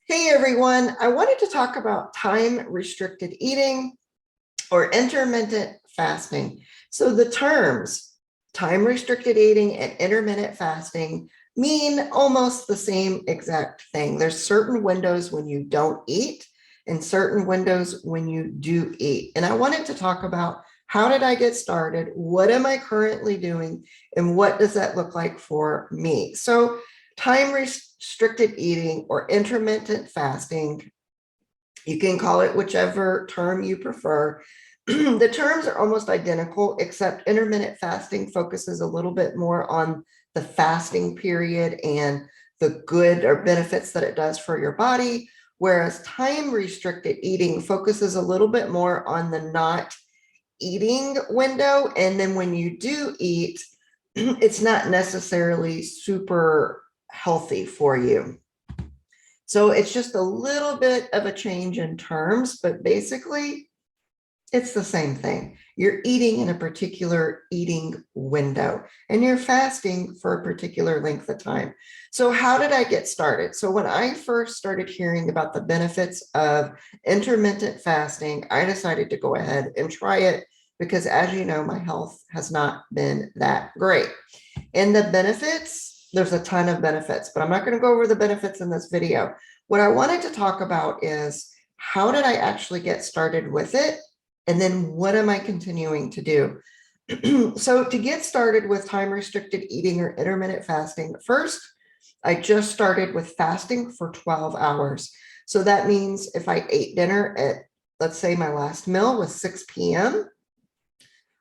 Hey everyone, I wanted to talk about time restricted eating or intermittent fasting. So the terms time restricted eating and intermittent fasting mean almost the same exact thing. There's certain windows when you don't eat and certain windows when you do eat. And I wanted to talk about how did I get started? What am I currently doing? And what does that look like for me? So time restricted eating or intermittent fasting, you can call it whichever term you prefer. The terms are almost identical, except intermittent fasting focuses a little bit more on the fasting period and the good or benefits that it does for your body, whereas time restricted eating focuses a little bit more on the not eating window. And then when you do eat, it's not necessarily super healthy for you. So it's just a little bit of a change in terms, but basically it's the same thing. You're eating in a particular eating window and you're fasting for a particular length of time. So how did I get started? So when I first started hearing about the benefits of intermittent fasting, I decided to go ahead and try it because, as you know, my health has not been that great. And the benefits, there's a ton of benefits, but I'm not going to go over the benefits in this video. What I wanted to talk about is how did I actually get started with it? And then what am I continuing to do? So to get started with time restricted eating or intermittent fasting, first, I just started with fasting for 12 hours. So that means if I ate dinner at, let's say my last meal was 6 p.m.,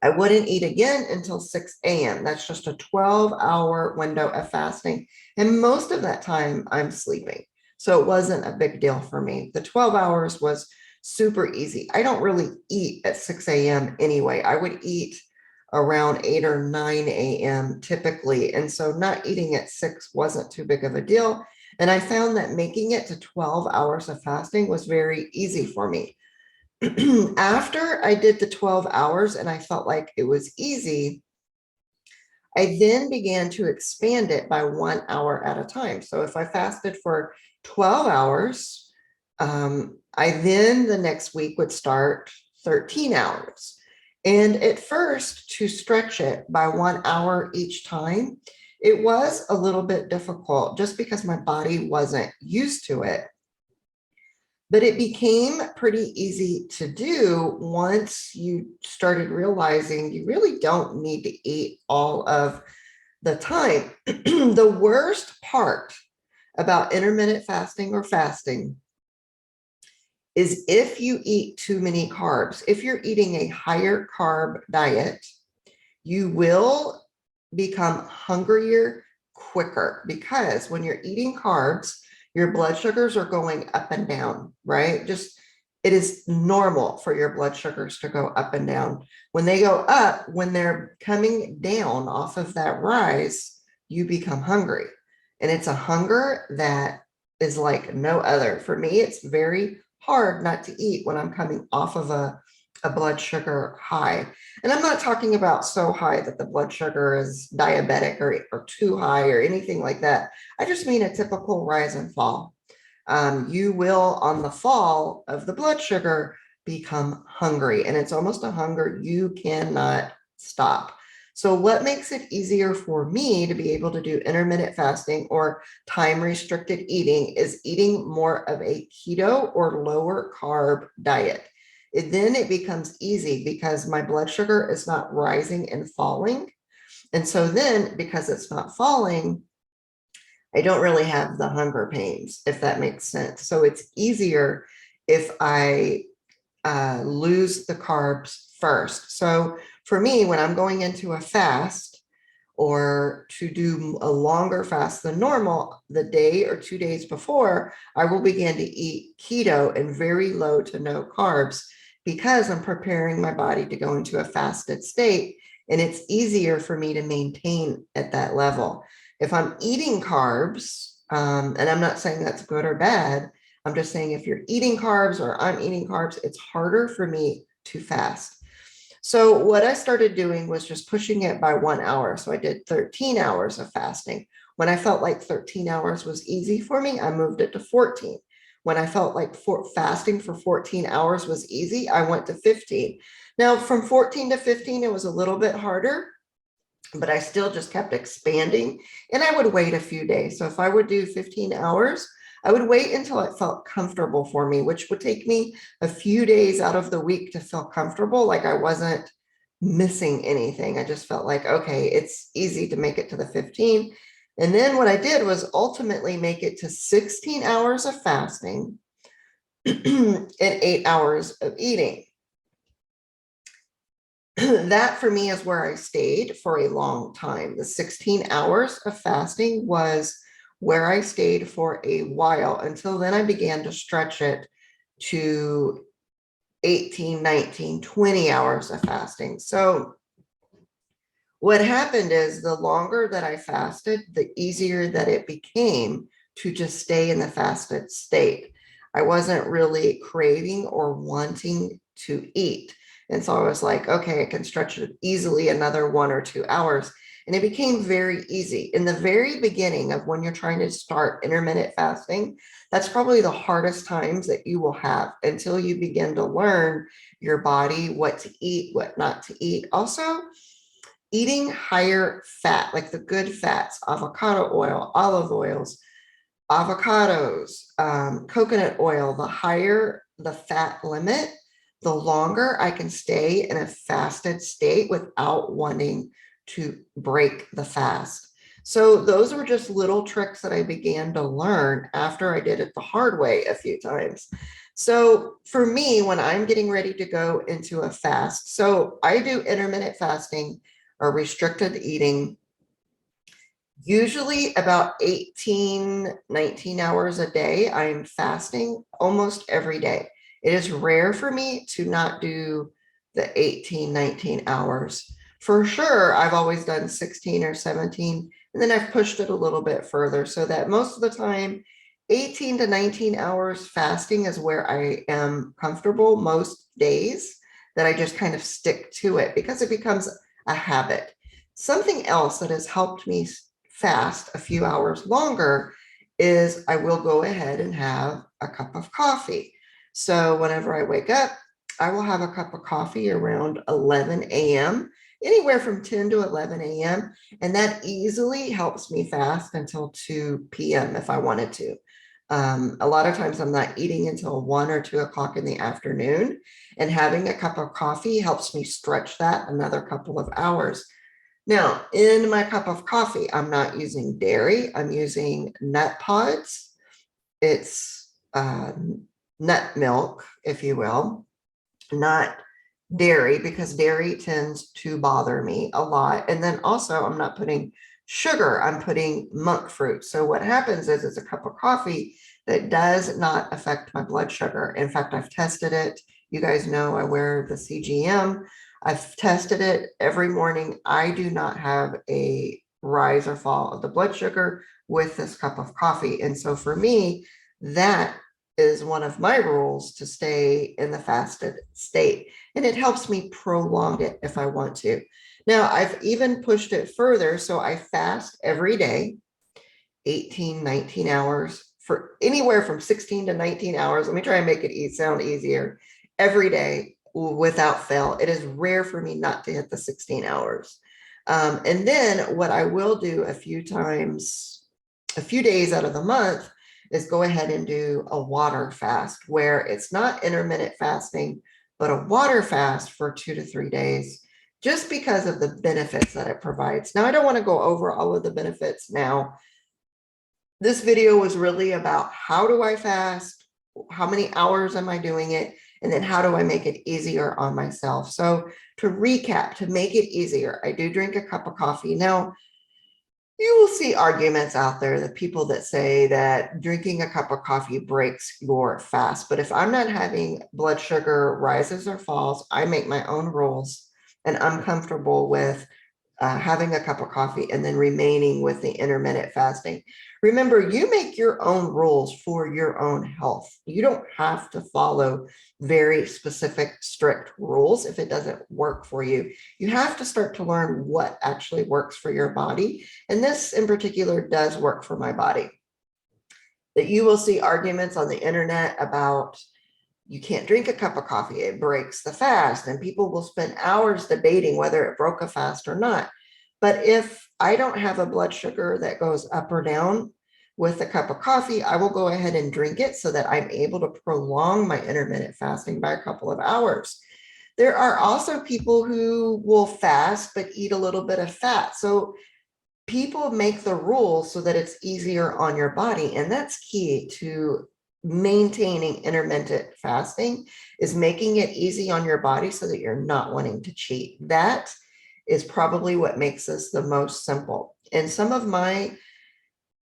I wouldn't eat again until 6 a.m. That's just a 12-hour window of fasting. And most of that time I'm sleeping. So it wasn't a big deal for me. The 12 hours was super easy. I don't really eat at 6 a.m. anyway. I would eat around 8 or 9 a.m. typically. And so not eating at 6 wasn't too big of a deal. And I found that making it to 12 hours of fasting was very easy for me. After I did the 12 hours and I felt like it was easy, I then began to expand it by 1 hour at a time. So if I fasted for 12 hours, I then the next week would start 13 hours. And at first, to stretch it by 1 hour each time, it was a little bit difficult just because my body wasn't used to it. But it became pretty easy to do once you started realizing you really don't need to eat all of the time. The worst part about intermittent fasting or fasting is if you eat too many carbs. If you're eating a higher carb diet, you will become hungrier quicker because when you're eating carbs, your blood sugars are going up and down, right? Just it is normal for your blood sugars to go up and down. When they go up, when they're coming down off of that rise, you become hungry. And it's a hunger that is like no other. For me, it's very hard not to eat when I'm coming off of a blood sugar high. And I'm not talking about so high that the blood sugar is diabetic or too high or anything like that. I just mean a typical rise and fall. You will, on the fall of the blood sugar, become hungry. And it's almost a hunger you cannot stop. So what makes it easier for me to be able to do intermittent fasting or time restricted eating is eating more of a keto or lower carb diet. Then it becomes easy because my blood sugar is not rising and falling. And so then because it's not falling, I don't really have the hunger pains, if that makes sense. So it's easier if I lose the carbs first. So for me, when I'm going into a fast or to do a longer fast than normal, the day or 2 days before, I will begin to eat keto and very low to no carbs because I'm preparing my body to go into a fasted state. And it's easier for me to maintain at that level. If I'm eating carbs, and I'm not saying that's good or bad, I'm just saying if you're eating carbs or I'm eating carbs, it's harder for me to fast. So what I started doing was just pushing it by 1 hour. So I did 13 hours of fasting. When I felt like 13 hours was easy for me, I moved it to 14. when I felt like fasting for 14 hours was easy, I went to 15. Now from 14 to 15, it was a little bit harder, but I still just kept expanding, and I would wait a few days. So if I would do 15 hours, I would wait until it felt comfortable for me, which would take me a few days out of the week to feel comfortable, like I wasn't missing anything. I just felt like, okay, it's easy to make it to the 15. And then what I did was ultimately make it to 16 hours of fasting and 8 hours of eating. That for me is where I stayed for a long time. The 16 hours of fasting was where I stayed for a while. Until then, I began to stretch it to 18, 19, 20 hours of fasting. So what happened is the longer that I fasted, the easier that it became to just stay in the fasted state. I wasn't really craving or wanting to eat. And so I was like, okay, I can stretch it easily another 1 or 2 hours. And it became very easy. In the very beginning of when you're trying to start intermittent fasting, that's probably the hardest times that you will have until you begin to learn your body, what to eat, what not to eat. Also, eating higher fat, like the good fats, avocado oil, olive oils, avocados, coconut oil, the higher the fat limit, the longer I can stay in a fasted state without wanting to break the fast. So those were just little tricks that I began to learn after I did it the hard way a few times. So for me, when I'm getting ready to go into a fast, so I do intermittent fasting or restricted eating usually about 18, 19 hours a day. I'm fasting almost every day. It is rare for me to not do the 18, 19 hours. For sure, I've always done 16 or 17, and then I've pushed it a little bit further so that most of the time, 18 to 19 hours fasting is where I am comfortable most days, that I just kind of stick to it because it becomes a habit. Something else that has helped me fast a few hours longer is I will go ahead and have a cup of coffee. So whenever I wake up, I will have a cup of coffee around 11 a.m., anywhere from 10 to 11 a.m. And that easily helps me fast until 2 p.m. if I wanted to. A lot of times I'm not eating until 1 or 2 o'clock in the afternoon, and having a cup of coffee helps me stretch that another couple of hours. Now, in my cup of coffee, I'm not using dairy. I'm using nut pods. It's nut milk, if you will, not dairy, because dairy tends to bother me a lot. And then also, I'm not putting sugar. I'm putting monk fruit. So what happens is it's a cup of coffee that does not affect my blood sugar. In fact, I've tested it. You guys know I wear the CGM. I've tested it every morning. I do not have a rise or fall of the blood sugar with this cup of coffee. And so for me, that is one of my rules to stay in the fasted state. And it helps me prolong it if I want to. Now, I've even pushed it further. So I fast every day, 18, 19 hours, for anywhere from 16 to 19 hours. Let me try and make it sound easier. Every day, without fail. It is rare for me not to hit the 16 hours. And then what I will do a few days out of the month is go ahead and do a water fast, where it's not intermittent fasting, but a water fast for 2 to 3 days, just because of the benefits that it provides. Now, I don't want to go over all of the benefits now. This video was really about how do I fast, how many hours am I doing it, and then how do I make it easier on myself? So to recap, to make it easier, I do drink a cup of coffee. Now, you will see arguments out there, that people that say that drinking a cup of coffee breaks your fast. But if I'm not having blood sugar rises or falls, I make my own rules, and I'm comfortable with having a cup of coffee and then remaining with the intermittent fasting. Remember, you make your own rules for your own health. You don't have to follow very specific, strict rules if it doesn't work for you. You have to start to learn what actually works for your body. And this in particular does work for my body. that you will see arguments on the internet about you can't drink a cup of coffee, it breaks the fast, and people will spend hours debating whether it broke a fast or not. But if I don't have a blood sugar that goes up or down with a cup of coffee, I will go ahead and drink it so that I'm able to prolong my intermittent fasting by a couple of hours. There are also people who will fast but eat a little bit of fat. So people make the rules so that it's easier on your body, and that's key to maintaining intermittent fasting, is making it easy on your body so that you're not wanting to cheat. That is probably what makes this the most simple. And some of my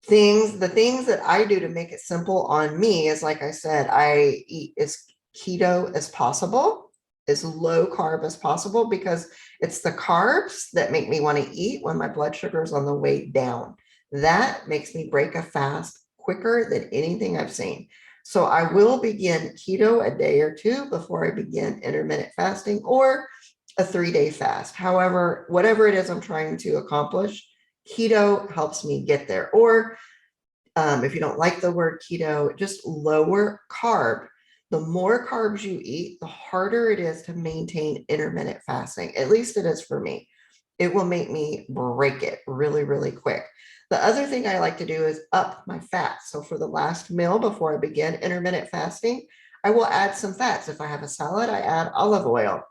things, the things that I do to make it simple on me is, like I said, I eat as keto as possible, as low carb as possible, because it's the carbs that make me want to eat when my blood sugar is on the way down. That makes me break a fast quicker than anything I've seen. So I will begin keto a day or two before I begin intermittent fasting, or a 3-day fast. However, whatever it is I'm trying to accomplish, keto helps me get there. Or if you don't like the word keto, just lower carb. The more carbs you eat, the harder it is to maintain intermittent fasting. At least it is for me. It will make me break it really, really quick. The other thing I like to do is up my fat. So for the last meal before I begin intermittent fasting, I will add some fats. If I have a salad, I add olive oil.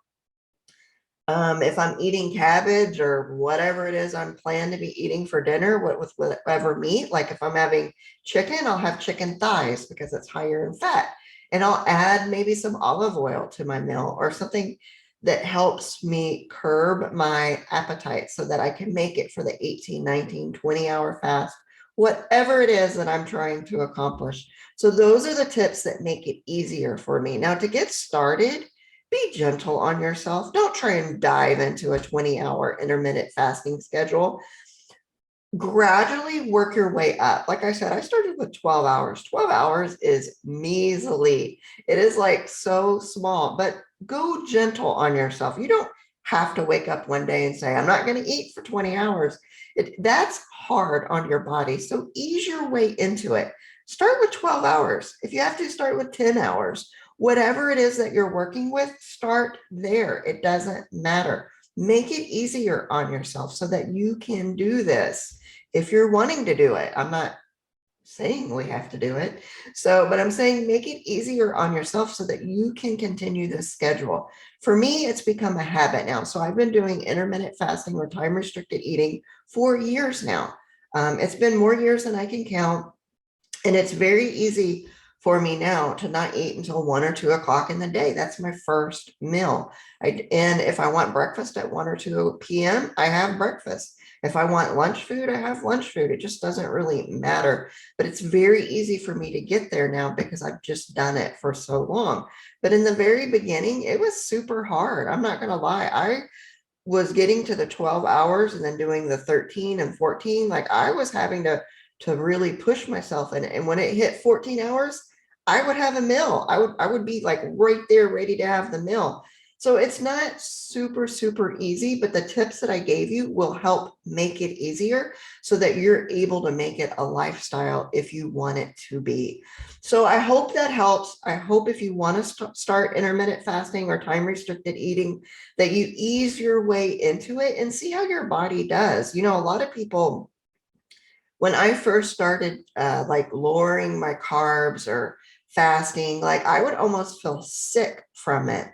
If I'm eating cabbage or whatever it is I'm planning to be eating for dinner with whatever meat, like if I'm having chicken, I'll have chicken thighs because it's higher in fat. And I'll add maybe some olive oil to my meal, or something that helps me curb my appetite so that I can make it for the 18, 19, 20-hour fast, whatever it is that I'm trying to accomplish. So those are the tips that make it easier for me. Now, to get started, be gentle on yourself. Don't try and dive into a 20-hour intermittent fasting schedule. Gradually work your way up. Like I said, I started with 12 hours. 12 hours is measly. It is like so small, but go gentle on yourself. You don't have to wake up one day and say, I'm not going to eat for 20 hours. That's hard on your body. So ease your way into it. Start with 12 hours. If you have to, start with 10 hours. Whatever it is that you're working with, start there. It doesn't matter. Make it easier on yourself so that you can do this if you're wanting to do it. I'm not saying we have to do it. But I'm saying make it easier on yourself so that you can continue this schedule. For me, it's become a habit now. So I've been doing intermittent fasting or time restricted eating for years now. It's been more years than I can count. And it's very easy for me now to not eat until 1 or 2 o'clock in the day. That's my first meal. And if I want breakfast at 1 or 2 p.m., I have breakfast. If I want lunch food, I have lunch food. It just doesn't really matter. But it's very easy for me to get there now because I've just done it for so long. But in the very beginning, it was super hard. I'm not going to lie. I was getting to the 12 hours and then doing the 13 and 14. Like I was having to really push myself. And when it hit 14 hours, I would have a meal. I would be like right there ready to have the meal. So it's not super, super easy, but the tips that I gave you will help make it easier so that you're able to make it a lifestyle if you want it to be. So I hope that helps. I hope if you want to start intermittent fasting or time restricted eating, that you ease your way into it and see how your body does. You know, a lot of people, when I first started like lowering my carbs or fasting, like I would almost feel sick from it.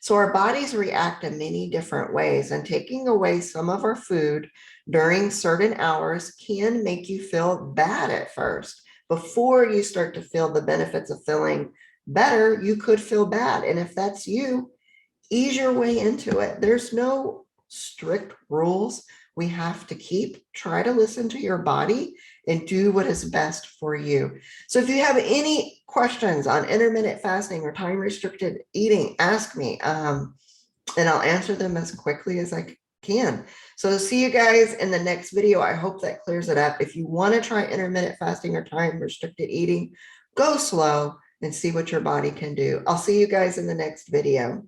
So our bodies react in many different ways, and taking away some of our food during certain hours can make you feel bad at first. Before you start to feel the benefits of feeling better, you could feel bad. And if that's you, ease your way into it. There's no strict rules we have to keep. Try to listen to your body and do what is best for you. So if you have any questions on intermittent fasting or time restricted eating, ask me, and I'll answer them as quickly as I can. So see you guys in the next video. I hope that clears it up. If you want to try intermittent fasting or time restricted eating, go slow and see what your body can do. I'll see you guys in the next video.